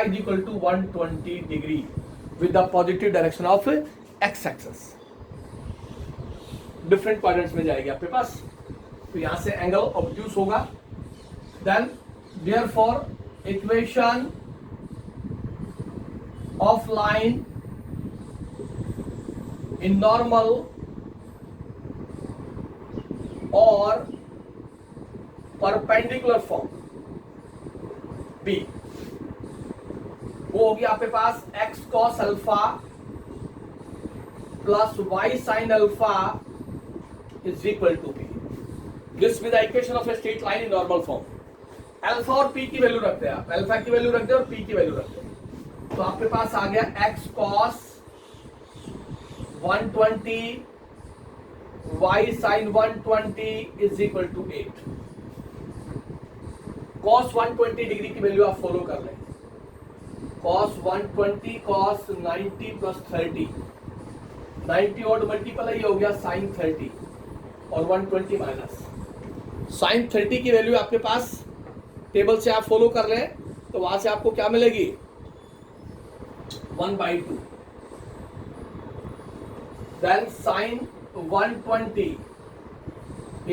is equal to 120 degree with the positive direction of x-axis. different quadrants में जाएगी आपके पास. तो यहां से angle obtuse होगा. then therefore equation of line in normal or perpendicular form B, वो होगी आपके पास x cos alpha plus y sin alpha is equal to P. This with the equation of a straight line in normal form. Alpha और p की value रखते हैं आप, alpha की वैल्यू रखते हैं और p की वैल्यू रखते हैं. तो आपके पास आ गया x cos 120 y sin 120 is equal to 8. cos 120 degree की वैल्यू आप फॉलो कर लें. cos 120 cos 90 plus 30, 90 और मल्टीपल ये हो गया sin 30 और 120 माइनस sin 30 की वैल्यू आपके पास टेबल से आप फॉलो कर लें. तो वहां से आपको क्या मिलेगी 1/2. then sin 120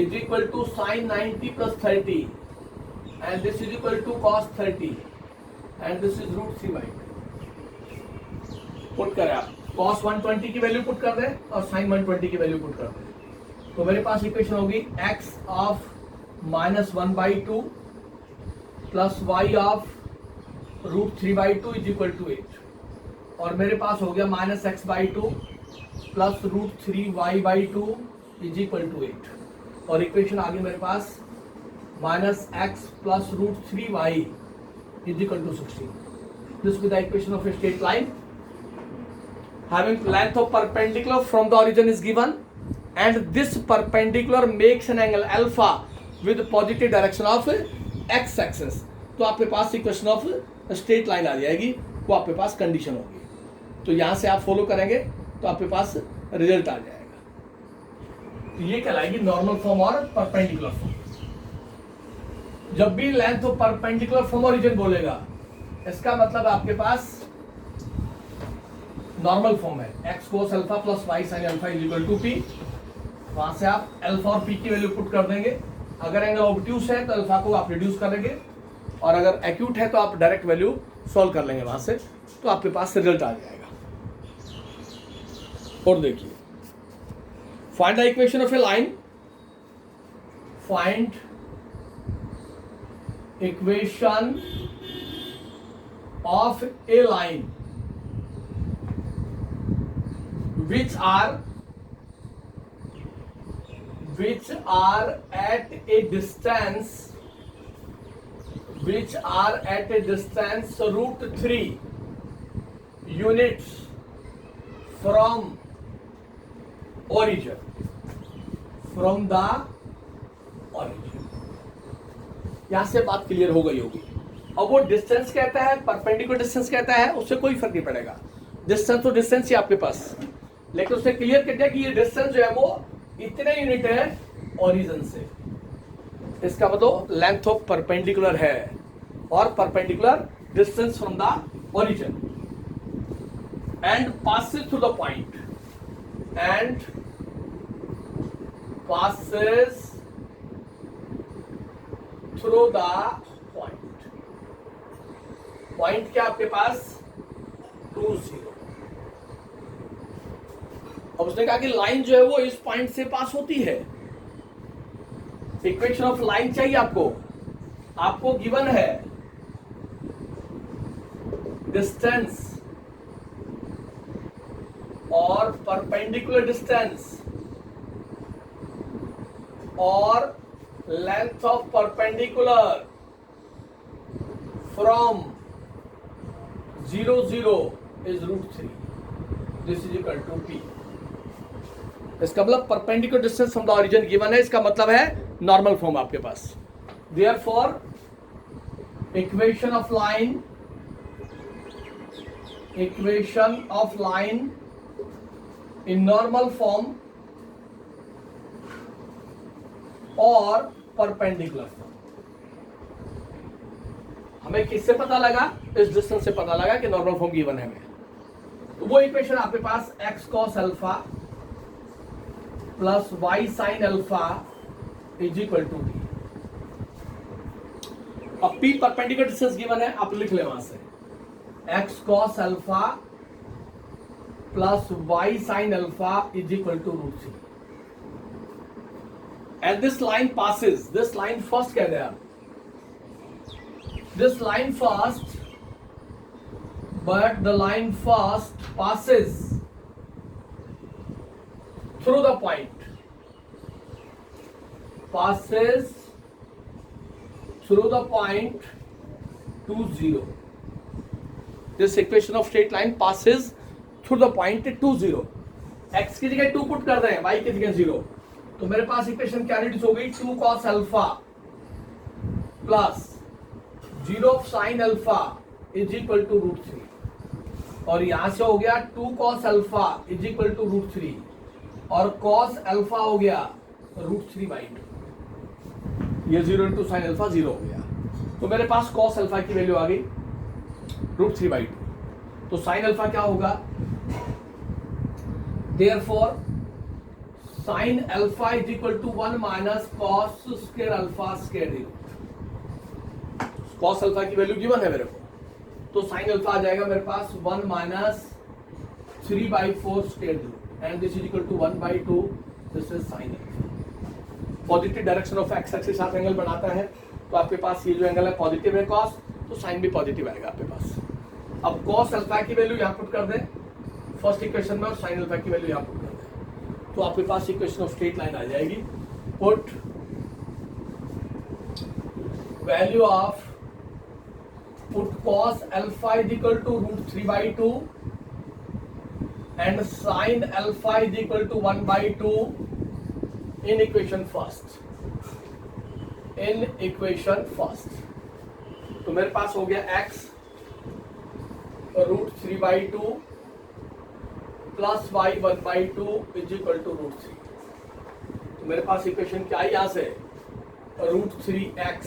is equal to sin 90 plus 30 and this is equal to cos 30 and this is root 3/2. Put करें आप, cos 120 की वैल्यू पुट कर दें और sin 120 की वैल्यू पुट कर दें. तो मेरे पास इक्वेशन होगी x of -1/2 plus y of root 3/2 is equal to 8. और मेरे पास हो गया -x/2 प्लस root 3y/2 is equal to 8. और इक्वेशन आ गई मेरे पास -x plus root 3y is equal to 16. This with the equation of a straight line having length of perpendicular from the origin is given and this perpendicular makes an angle alpha with positive direction of x-axis. तो आपके पास equation of straight line आ जाएगी, वो आपके पास condition होगी. तो यहां से आप फॉलो करेंगे तो आपके पास रिजल्ट आ जाएगा. तो ये कहलाएगी नॉर्मल फॉर्म और परपेंडिकुलर फॉर्म. जब भी length of perpendicular from origin बोलेगा इसका मतलब आपके पास नॉर्मल फॉर्म है. x cos alpha plus y sin alpha is equal to p. वहां से आप अल्फा और p की वैल्यू पुट कर देंगे. अगर एंगल ऑब्ट्यूस है तो अल्फा को आप रिड्यूस करेंगे और अगर एक्यूट है तो आप डायरेक्ट वैल्यू सॉल्व कर लेंगे वहां से. तो आपके पास रिजल्ट आ जाएगा. और देखिए find the equation of a line. Find equation of a line which are at a distance which are at a distance root 3 units from origin, from the origin। यहां से बात क्लियर हो गई होगी। अब वो डिस्टेंस कहता है, परपेंडिकुलर डिस्टेंस कहता है, उससे कोई फर्क नहीं पड़ेगा, डिस्टेंस तो डिस्टेंस ही आपके पास, लेकिन उसने क्लियर कर दिया कि ये डिस्टेंस जो है वो इतने यूनिट है ओरिजिन से। इसका मतलब लेंथ ऑफ परपेंडिकुलर है और perpendicular distance from the origin and passes through the point and passes through the point। Point क्या आपके पास 2 0। अब उसने कहा कि लाइन जो है वो इस पॉइंट से पास होती है। इक्वेशन ऑफ लाइन चाहिए आपको गिवन है डिस्टेंस और परपेंडिकुलर डिस्टेंस और length of perpendicular from 0 0 is √3। This is equal to P। इसका मतलब perpendicular distance from the origin given है, इसका मतलब है नॉर्मल फॉर्म आपके पास। Therefore equation of line in normal form और perpendicular form। हमें किससे पता लगा? इस डिस्टेंस से पता लगा कि नॉर्मल फॉर्म गिवन है हमें। तो वो इक्वेशन आपके पास x cos alpha plus y sin alpha is equal to P। अब P परपेंडिकुलर डिस्टेंस गिवन है, आप लिख ले वहां से x cos alpha plus y sin alpha is equal to √3। and this line passes, this line first कह दिया, this line first, but the line first passes through the point, passes through the point 2 0। this equation of straight line passes through the point 2 0। x की जगह 2 put कर रहे हैं, y की जगह 0, तो मेरे पास इक्वेशन क्या रिड्यूस हो गई 2 cos alpha plus 0 sin alpha is equal to √3। और यहां से हो गया 2 cos alpha is equal to √3 और cos अल्फा हो गया √3/2। ये 0 इंटू साइन अल्फा 0 हो गया, तो मेरे पास cos अल्फा की वैल्यू आ गई √3/2। तो साइन अल्फा क्या होगा? Therefore sin alpha is equal to 1 minus cos square alpha square 0। cos alpha की वैल्यू गिवन है मेरे को, तो sin alpha आ जाएगा मेरे पास 1 minus 3/4 square 0 and this is equal to 1/2। this is sin alpha। Positive direction of x axis साथ angle बनाता है, तो आपके पास ये जो एंगल है पॉजिटिव है cos, तो sin भी पॉजिटिव आएगा आपके पास। अब cos अल्फा की वैल्यू यहाँ पुट कर दें फर्स्ट इक्वेशन में और sin अल्फा की वैल्यू यहाँ पुट कर दें, तो आपके पास इक्वेशन ऑफ स्ट्रेट लाइन आ जाएगी। Put value of cos alpha is equal to √3/2 and sin alpha is equal to 1/2 in equation first. तो मेरे पास हो गया x √3/2 plus y 1/2 is equal to √3। तो मेरे पास इक्वेशन क्या है यहां से √3x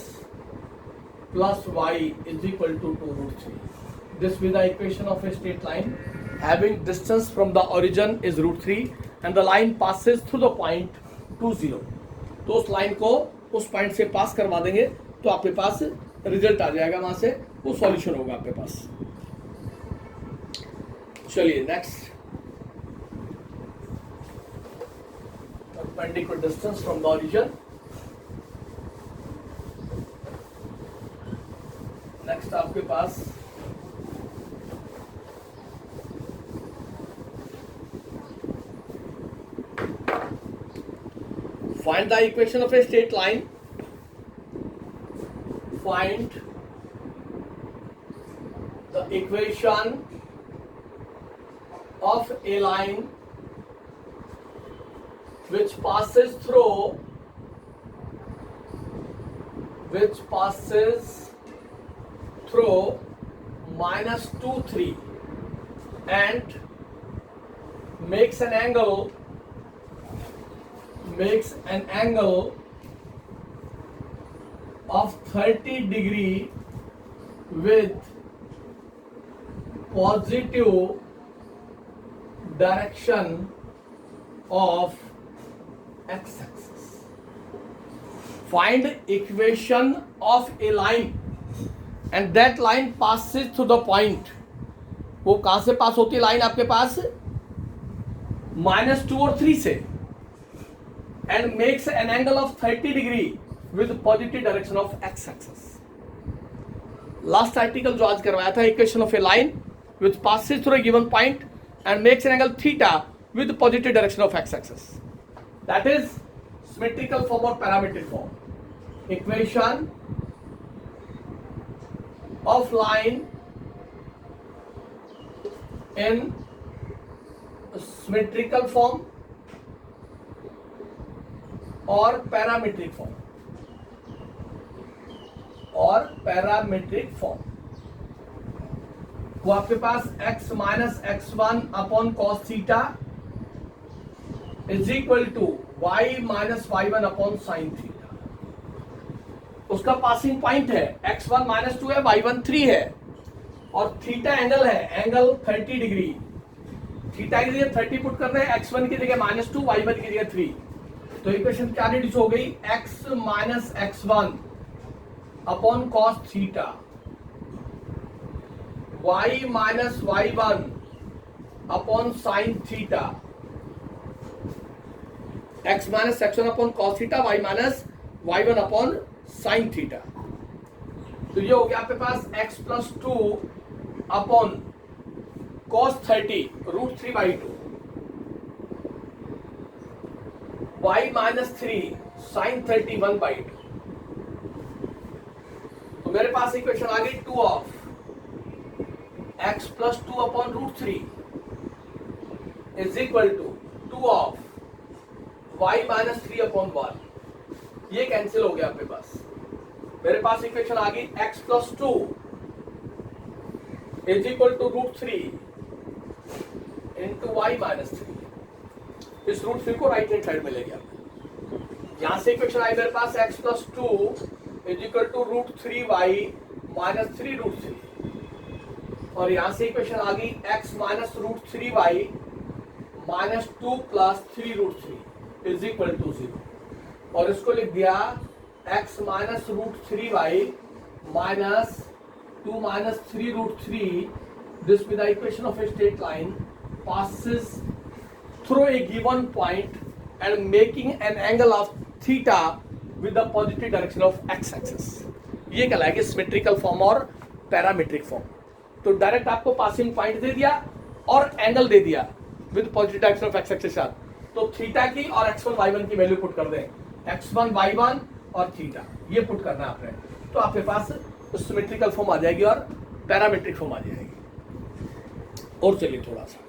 plus y is equal to √3। This with the equation of a straight line having distance from the origin is √3 and the line passes through the point 2 0। तो उस line को उस पॉइंट से पास करवा देंगे तो आपके पास रिजल्ट आ जाएगा, वहां से वो सॉल्यूशन होगा आपके पास। चलिए next, perpendicular distance from the origin. Next आपके पास find the equation of a straight line, find equation of a line which passes through minus 2 3 and makes an angle of 30 degree with positive direction of x-axis. Find equation of a line and that line passes through the point. वो कहां से पास होती है line आपके पास? -2 और 3 से, and makes an angle of 30 degree with positive direction of x-axis. Last article जो आज करवाया था, equation of a line which passes through a given point and makes an angle theta with positive direction of x-axis. That is symmetrical form or parametric form. Equation of line in symmetrical form or parametric form. वो आपके पास x minus x1 upon cos theta is equal to y minus y1 upon sine theta. उसका passing point है x1 minus 2 है, y1 3 है और theta angle है, angle 30 degree. Theta की जगह 30 पुट करना है, x1 की जगह -2, y1 की जगह 3. तो इक्वेशन क्या रिड्यूस हो गई? x minus x1 upon cos theta y minus y1 upon sine theta. x minus x1 upon cos theta, y minus y1 upon sine theta. तो ये हो गया आपके पास x plus 2 upon cos 30 root 3/2 y minus 3 sine 31/2. तो मेरे पास equation आ गई 2 of x plus 2 upon root 3 is equal to 2 of y minus 3 upon 1. ये कैंसिल हो गया आपके पास. मेरे पास इक्वेशन आ गई x plus 2 is equal to root 3 into y minus 3. इस रूट 3 को राइट हैंड साइड में ले गया. यहां से इक्वेशन आई मेरे पास x plus 2 is equal to root 3y minus 3 root 3 और यहां से इक्वेशन आ गई x minus root 3y minus 2 plus 3 root 3 is equal to 0 और इसको लिख दिया x minus root 3y minus 2 minus 3 root 3. This with the equation of a straight line passes through a given point and making an angle of theta with the positive direction of x-axis. ये कहलाएगी symmetrical form और parametric form. तो direct आपको passing point दे दिया और angle दे दिया with positive direction of x-axis. तो theta की और x1 y1 की वैल्यू पुट कर दें, x1 y1 और थीटा ये पुट करना है आपने. तो आपके पास सिमेट्रिकल फॉर्म आ जाएगी और पैरामीट्रिक फॉर्म आ जाएगी. और चलिए थोड़ा सा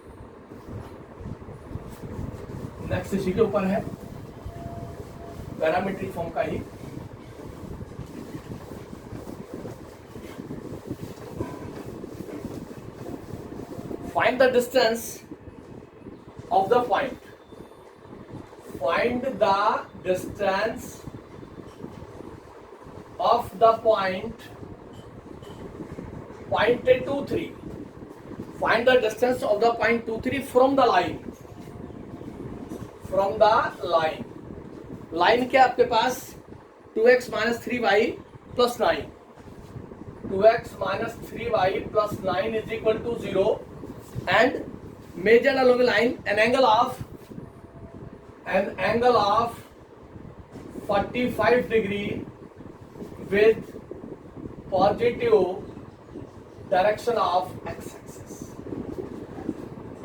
नेक्स्ट इसी के ऊपर है पैरामीट्रिक फॉर्म का ही. Find the distance of the point. Find the distance of the point 2 3. Find the distance of the point 2 3 from the line. From the line. Line क्या आपके पास 2x minus 3y plus 9. 2x minus 3y plus 9 is equal to 0 and measured along the line an angle of 45 degree with positive direction of x axis.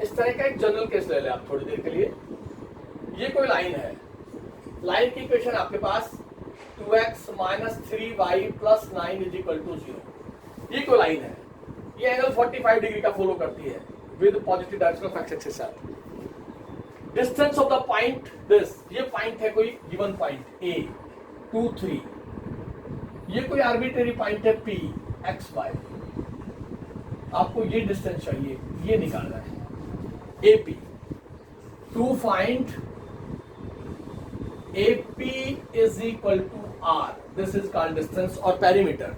इस तरह का एक general case ले लें आप थोड़ी देर के लिए. ये कोई लाइन है, लाइन की इक्वेशन आपके पास 2x माइनस 3y plus 9 is equal to 0. ये कोई लाइन है. ये एंगल 45 डिग्री का फॉलो करती है with positive direction of x axis के साथ। Distance of the point this, ये पॉइंट है कोई गिवन पॉइंट ए 2 3, ये कोई आर्बिट्रेरी पॉइंट है पी एक्स वाई, आपको ये डिस्टेंस चाहिए, ये निकालना है AP. To find AP is equal to R, this is called distance और पेरीमीटर।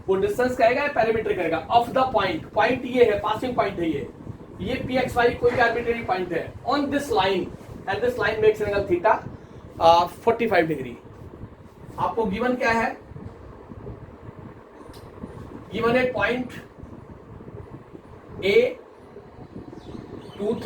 वो डिस्टेंस कहेगा या पेरीमीटर कहेगा ऑफ द पॉइंट, पॉइंट ये है, पासिंग पॉइंट है ये पी एक्स वाई कोई आर्बिट्रेरी पॉइंट है on this line, and this line makes angle theta 45 degree. आपको गिवन क्या है? गिवन है पॉइंट ए 2 3